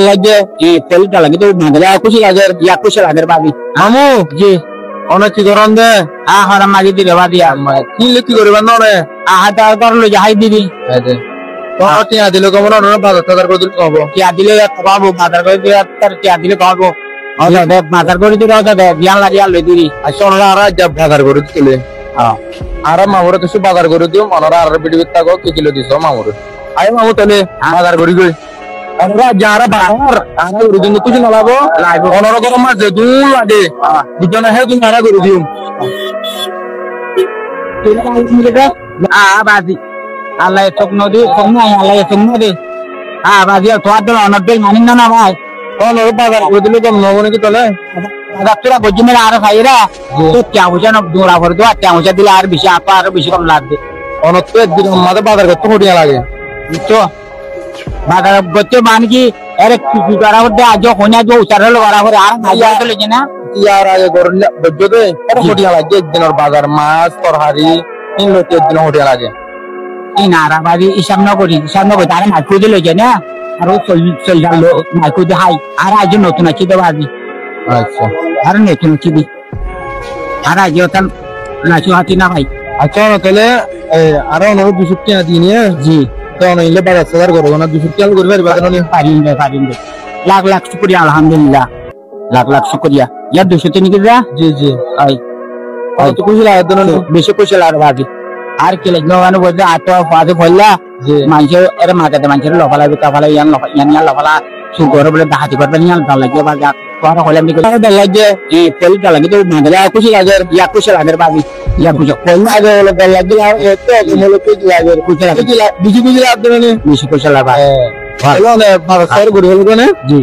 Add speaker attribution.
Speaker 1: লাগে তেলটা লাগে তো মাদলা খুশি লাগে ইয়া খুশি লাগে বাবি মামু জি অনেক কি করেন দে হরা মাগি দিলে বাদিয়া কি লিখি করবে না রে আহা করলো যাই দিদি তো টিয়া দিলে কমন না বাজার টাজার করে দিলে কব টিয়া দিলে কবাবো বাজার করে দিয়ে তার টিয়া দিলে কবাবো ওদা দে বাজার করে দিলে ওদা দে বিয়ান লাগিয়া লই দিদি আসলে আর যাব বাজার করে দিলে আর মামুরে কিছু বাজার করে দিও মনরা আর বিড়ি বিত্তা গো কি কিলো দিছো মামুরে আয় মামু তাহলে বাজার করি গই আমরা যারা বাজার আর রুদিন কিছু না লাগো লাগো অনর গরম মাঝে দুল লাগে দুজনে হে তুমি আরা করে দিও বাজি আল্লাহ চোখ নদী আল্লাহ চোখ নদী বাজি তোমার অনর বেল মানি না ভাই অনর বাজার করে দিলে কম নব নাকি তাহলে রাত্রা বজি মেলা আর ভাইরা তো চাউজা না দোরা ভরে দাও চাউজা দিলে আর বেশি আপা আর বেশি কম লাগবে অনর তো একদিন আমাদের বাজার করতে হটিয়া লাগে বুঝছো বাজার করতে মানে কি আরে কি করা করতে আজ কোনা যে উচারল করা করে আর ভাইয়া তো লেগে না ইয়ার আগে করলে বজ্জতে হটিয়া লাগে একদিনের বাজার মাছ তরকারি তিন লোকে একদিন হটিয়া লাগে এই নারা বাড়ি হিসাব না করি তারা মাইকো দিয়ে লেগে না আর চল গেল মাইকো দিয়ে হাই আর আজ নতুন আছে তো বাজি আচ্ছা আর নতুন কি দি আর আজ ওখান নাচু হাতি না ভাই আচ্ছা তাহলে আরো অনেক 200 টাকা দিয়ে জি তো অনেক বাজার সাজার করবো না 200 টাকা করে পারিন লাখ লাখ শুকরিয়া আলহামদুলিল্লাহ লাখ শুকরিয়া ইয়ার 200 টাকা নিয়ে জি জি আই কত খুশি লাগে তো বেশি খুশি লাগে বাজি আর কি লাগলো মানে বলতে আটো ফাদে ফল্লা মাইছে এর মাথাতে মাইছে লফালা বিকা ফালা ইয়ান লফালা সুগর বলে দাহাতি করবে ইয়ান ভাল লাগে বাজার তোরা হলে আমি কই ভাল লাগে এই তেলটা লাগে তো মাদলা খুশি লাগে ইয়া খুশি লাগে বাজি ইয়া খুশি ফল্লা আগে হলো ভাল লাগে আর এত হলো খুশি লাগে খুশি লাগে বেশি খুশি লাগে বেশি খুশি লাগে ভালো না ভালো সর গড়ি হলো না জি